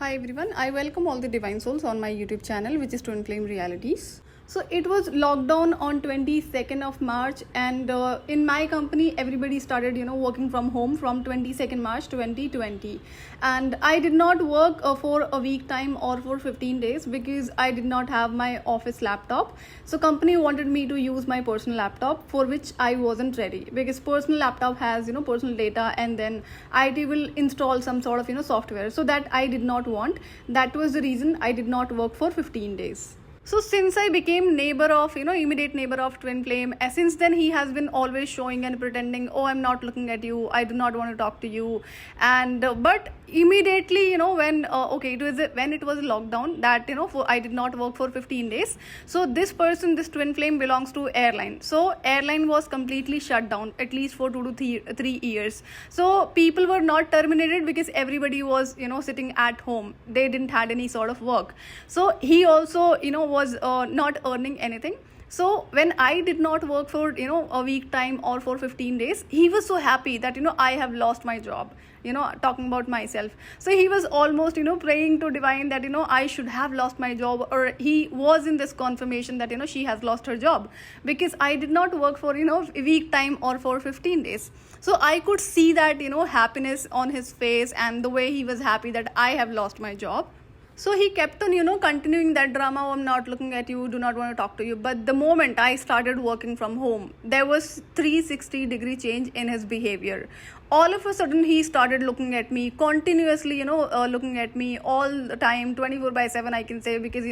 Hi everyone, I welcome all the divine souls on my YouTube channel, which is Twin Flame Realities. So it was lockdown on 22nd of March, and in my company everybody started working from home from 22nd March 2020, and I did not work for a week time or for 15 days because I did not have my office laptop. So company wanted me to use my personal laptop, for which I wasn't ready because personal laptop has personal data, and then IT will install some sort of software, so that I did not want. That was the reason I did not work for 15 days. So since I became neighbor of, immediate neighbor of Twin Flame, since then he has been always showing and pretending, oh, I'm not looking at you, I do not want to talk to you. And but immediately, when when it was lockdown, that I did not work for 15 days. So this Twin Flame belongs to airline. So airline was completely shut down at least for 2 to 3 years. So people were not terminated because everybody was sitting at home. They didn't had any sort of work. So he also was not earning anything. So when I did not work for a week time or for 15 days, he was so happy that I have lost my job, talking about myself. So he was almost praying to divine that I should have lost my job, or he was in this confirmation that she has lost her job because I did not work for a week time or for 15 days. So I could see that happiness on his face, and the way he was happy that I have lost my job. So he kept on, continuing that drama. Oh, I'm not looking at you, do not want to talk to you. But the moment I started working from home, there was 360-degree change in his behavior. All of a sudden, he started looking at me continuously, looking at me all the time, 24/7, I can say, because,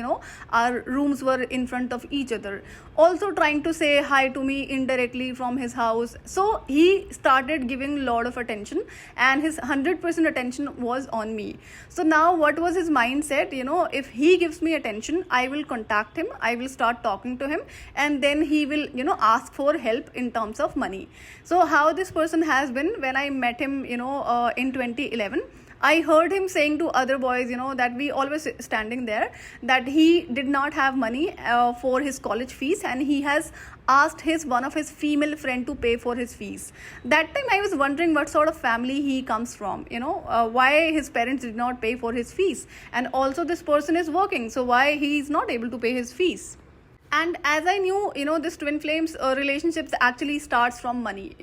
our rooms were in front of each other. Also trying to say hi to me indirectly from his house. So he started giving a lot of attention, and his 100% attention was on me. So now what was his mindset? If he gives me attention, I will contact him, I will start talking to him, and then he will ask for help in terms of money. So how this person has been, when I met him in 2011, I heard him saying to other boys, that we always standing there, that he did not have money for his college fees, and he has asked one of his female friend to pay for his fees. That time I was wondering what sort of family he comes from, why his parents did not pay for his fees, and also this person is working, so why he is not able to pay his fees. And as I knew, this Twin Flames relationships actually starts from money.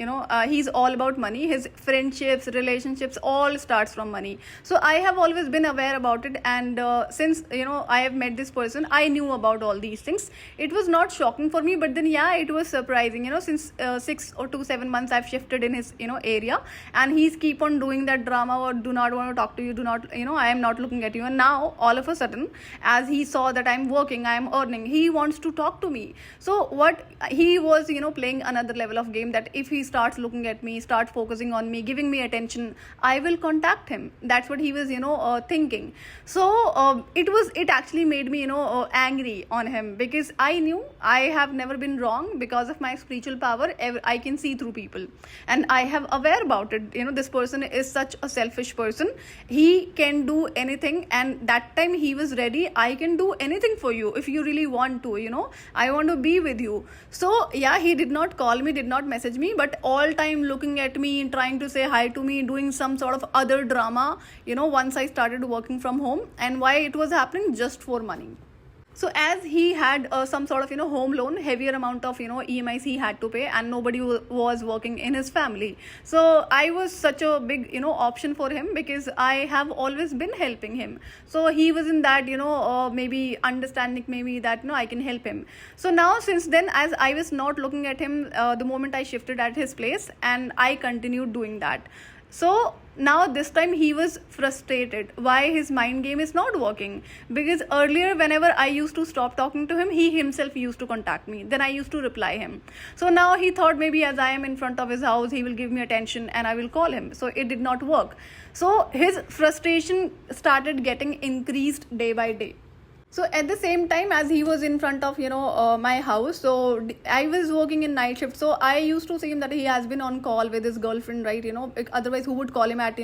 He's all about money. His friendships, relationships, all starts from money. So I have always been aware about it. And since, I have met this person, I knew about all these things. It was not shocking for me, but then, yeah, it was surprising. Since 6 or 7 months, I've shifted in his, area, and he's keep on doing that drama, or do not want to talk to you, do not, I am not looking at you. And now, all of a sudden, as he saw that I'm working, I'm earning, he wants to talk to me. So what he was playing another level of game, that if he starts looking at me, start focusing on me, giving me attention, I will contact him. That's what he was thinking. So it actually made me angry on him, because I knew I have never been wrong. Because of my spiritual power, I can see through people, and I have aware about it. This person is such a selfish person. He can do anything, and that time he was ready. I can do anything for you if you really want to. I want to be with you. So yeah, he did not call me, did not message me, but all time looking at me, trying to say hi to me, doing some sort of other drama, once I started working from home. And why it was happening? Just for money. So as he had some sort of home loan, heavier amount of EMIs he had to pay, and nobody was working in his family. So I was such a big option for him, because I have always been helping him. So he was in that maybe understanding, maybe that I can help him. So now since then, as I was not looking at him, the moment I shifted at his place, and I continued doing that. So now this time he was frustrated why his mind game is not working, because earlier whenever I used to stop talking to him, he himself used to contact me, then I used to reply him. So now he thought maybe as I am in front of his house, he will give me attention and I will call him. So it did not work. So his frustration started getting increased day by day. So at the same time, as he was in front of my house, so I was working in night shift. So I used to see him that he has been on call with his girlfriend, right? Otherwise who would call him at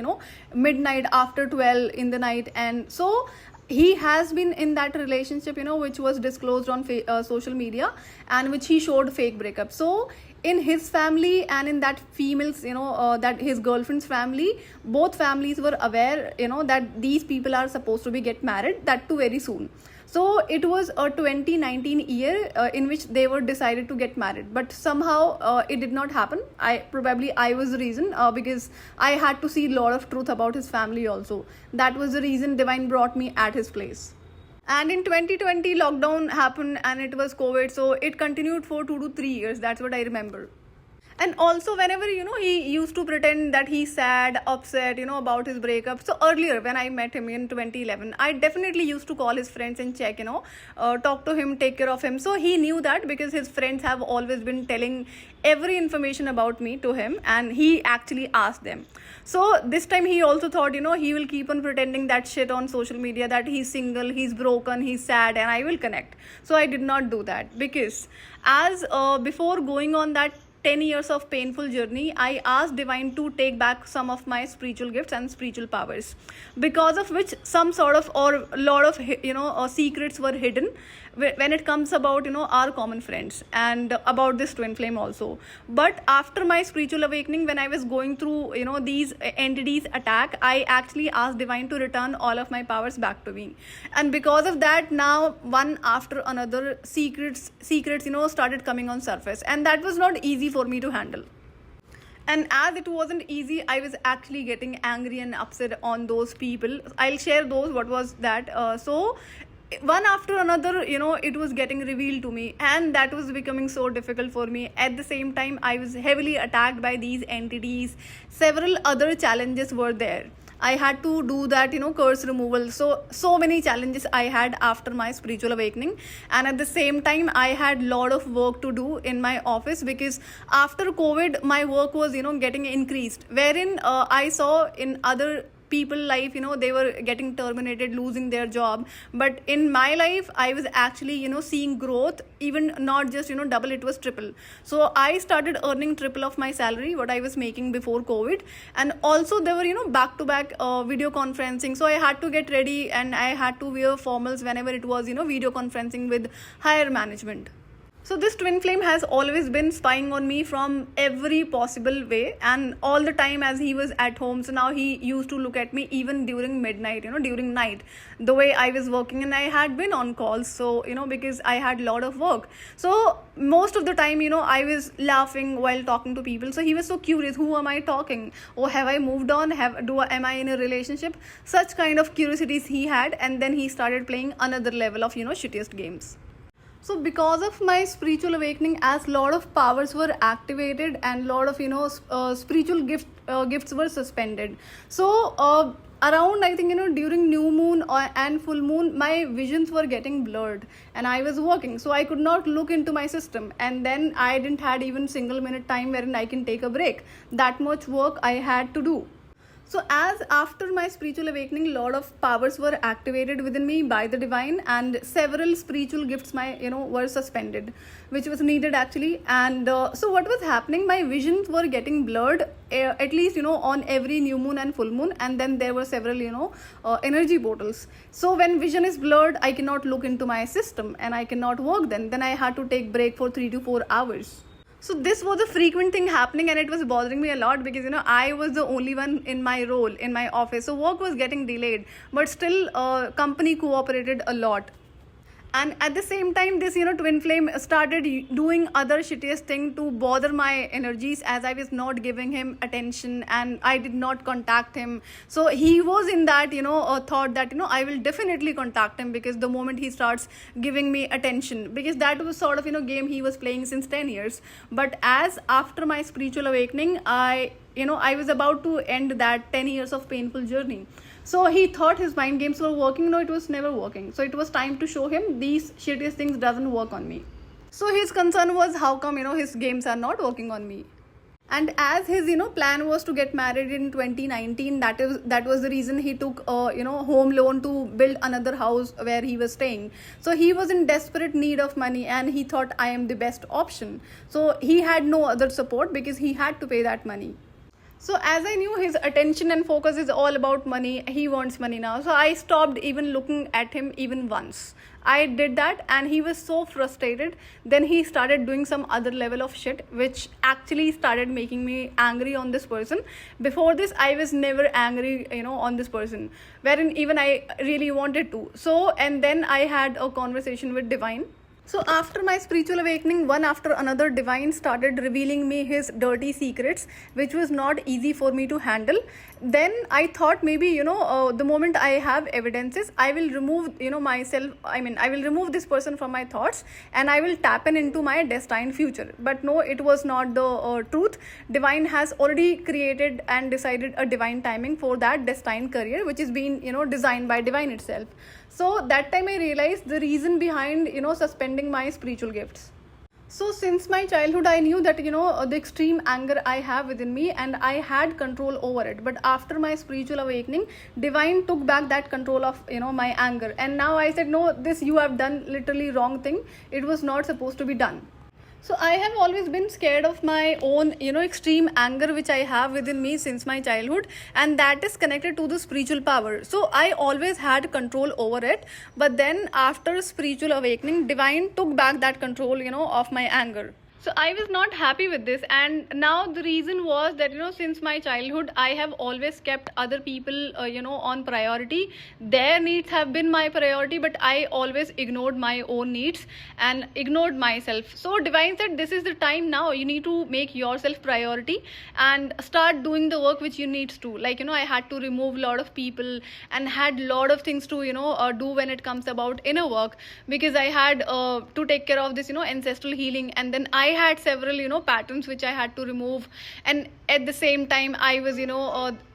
midnight, after 12 in the night. And so he has been in that relationship which was disclosed on social media, and which he showed fake breakup. So in his family and in that female's, that his girlfriend's family, both families were aware, that these people are supposed to be get married, that too very soon. So it was a 2019 year in which they were decided to get married, but somehow it did not happen. I was the reason, because I had to see a lot of truth about his family also. That was the reason divine brought me at his place. And in 2020 lockdown happened and it was COVID, so it continued for 2 to 3 years. That's what I remember. And also whenever he used to pretend that he's sad, upset, about his breakup. So earlier when I met him in 2011, I definitely used to call his friends and check, talk to him, take care of him. So he knew that because his friends have always been telling every information about me to him, and he actually asked them. So this time he also thought, he will keep on pretending that shit on social media, that he's single, he's broken, he's sad, and I will connect. So I did not do that, because as before going on that 10 years of painful journey, I asked divine to take back some of my spiritual gifts and spiritual powers, because of which some sort of or a lot of secrets were hidden when it comes about our common friends and about this twin flame also. But after my spiritual awakening, when I was going through these entities attack, I actually asked divine to return all of my powers back to me. And because of that, now one after another secrets started coming on surface, and that was not easy for me to handle. And as it wasn't easy, I was actually getting angry and upset on those people. I'll share those, what was that. So one after another, it was getting revealed to me, and that was becoming so difficult for me. At the same time, I was heavily attacked by these entities. Several other challenges were there. I had to do that, curse removal. So many challenges I had after my spiritual awakening. And at the same time, I had a lot of work to do in my office, because after COVID, my work was, getting increased. Wherein I saw in other people life, they were getting terminated, losing their job. But in my life, I was actually, seeing growth, even not just, double, it was triple. So I started earning triple of my salary, what I was making before COVID. And also there were, back-to-back video conferencing. So I had to get ready and I had to wear formals whenever it was, video conferencing with higher management. So this twin flame has always been spying on me from every possible way, and all the time as he was at home. So now he used to look at me even during midnight, during night, the way I was working, and I had been on calls. So, because I had a lot of work. So most of the time, I was laughing while talking to people. So he was so curious, who am I talking? Oh, have I moved on? Am I in a relationship? Such kind of curiosities he had. And then he started playing another level of, shittiest games. So because of my spiritual awakening, as lot of powers were activated and lot of spiritual gifts were suspended. So around, I think, during new moon and full moon, my visions were getting blurred and I was working, so I could not look into my system. And then I didn't had even single minute time wherein I can take a break. That much work I had to do. So as after my spiritual awakening, lot of powers were activated within me by the divine, and several spiritual gifts were suspended, which was needed actually. And so what was happening, my visions were getting blurred, at least on every new moon and full moon. And then there were several energy portals. So when vision is blurred, I cannot look into my system and I cannot work. Then I had to take break for 3 to 4 hours. So this was a frequent thing happening, and it was bothering me a lot, because I was the only one in my role in my office. So work was getting delayed, but still company cooperated a lot. And at the same time, this twin flame started doing other shittiest thing to bother my energies, as I was not giving him attention and I did not contact him. So he was in that thought that I will definitely contact him, because the moment he starts giving me attention, because that was sort of game he was playing since 10 years. But as after my spiritual awakening, I was about to end that 10 years of painful journey. So he thought his mind games were working. No, it was never working. So it was time to show him these shittiest things doesn't work on me. So his concern was, how come his games are not working on me? And as his plan was to get married in 2019, that was the reason he took home loan to build another house where he was staying. So he was in desperate need of money, and he thought I am the best option. So he had no other support, because he had to pay that money. So as I knew his attention and focus is all about money, he wants money now. So I stopped even looking at him even once. I did that and he was so frustrated. Then he started doing some other level of shit which actually started making me angry on this person. Before this I was never angry, on this person, wherein even I really wanted to. So and then I had a conversation with Divine. So after my spiritual awakening, one after another, Divine started revealing me his dirty secrets, which was not easy for me to handle. Then I thought maybe, the moment I have evidences, I will remove, myself. I will remove this person from my thoughts and I will tap into my destined future. But no, it was not the truth. Divine has already created and decided a divine timing for that destined career, which is being, designed by Divine itself. So that time I realized the reason behind, suspending my spiritual gifts. So since my childhood, I knew that, the extreme anger I have within me and I had control over it. But after my spiritual awakening, Divine took back that control of, my anger. And now I said, no, this you have done literally wrong thing. It was not supposed to be done. So I have always been scared of my own, extreme anger which I have within me since my childhood, and that is connected to the spiritual power. So I always had control over it, but then after spiritual awakening, Divine took back that control, of my anger. So I was not happy with this, and now the reason was that, since my childhood, I have always kept other people, on priority. Their needs have been my priority, but I always ignored my own needs and ignored myself. So Divine said, this is the time now. You need to make yourself priority and start doing the work which you need to. Like, I had to remove a lot of people and had a lot of things to, do when it comes about inner work, because I had to take care of this, ancestral healing, and then I had several patterns which I had to remove, and at the same time I was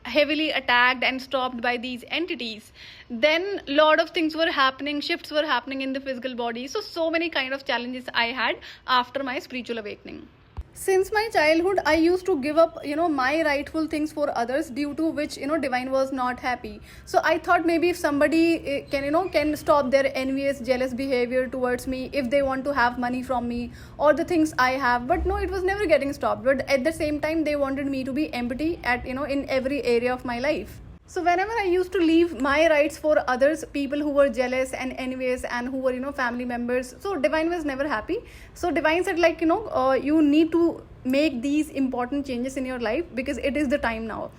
heavily attacked and stopped by these entities. Then lot of things were happening, shifts were happening in the physical body. So many kind of challenges I had after my spiritual awakening. Since my childhood, I used to give up, my rightful things for others, due to which, Divine was not happy. So I thought maybe if somebody can stop their envious, jealous behavior towards me, if they want to have money from me or the things I have. But no, it was never getting stopped. But at the same time, they wanted me to be empty at, in every area of my life. So whenever I used to leave my rights for others, people who were jealous and envious and who were, family members, so Divine was never happy. So Divine said, like, you need to make these important changes in your life because it is the time now.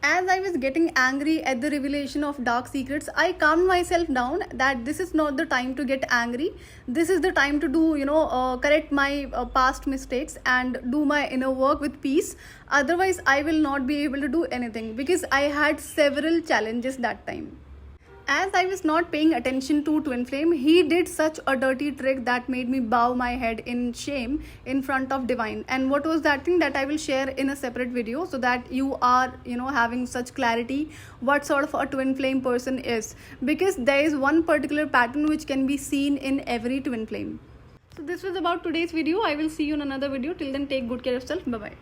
As I was getting angry at the revelation of dark secrets, I calmed myself down that this is not the time to get angry. This is the time to do, correct my past mistakes and do my inner work with peace. Otherwise, I will not be able to do anything, because I had several challenges that time. As I was not paying attention to Twin Flame, he did such a dirty trick that made me bow my head in shame in front of Divine. And what was that thing, that I will share in a separate video, so that you are, having such clarity what sort of a Twin Flame person is. Because there is one particular pattern which can be seen in every Twin Flame. So this was about today's video. I will see you in another video. Till then, take good care of yourself. Bye-bye.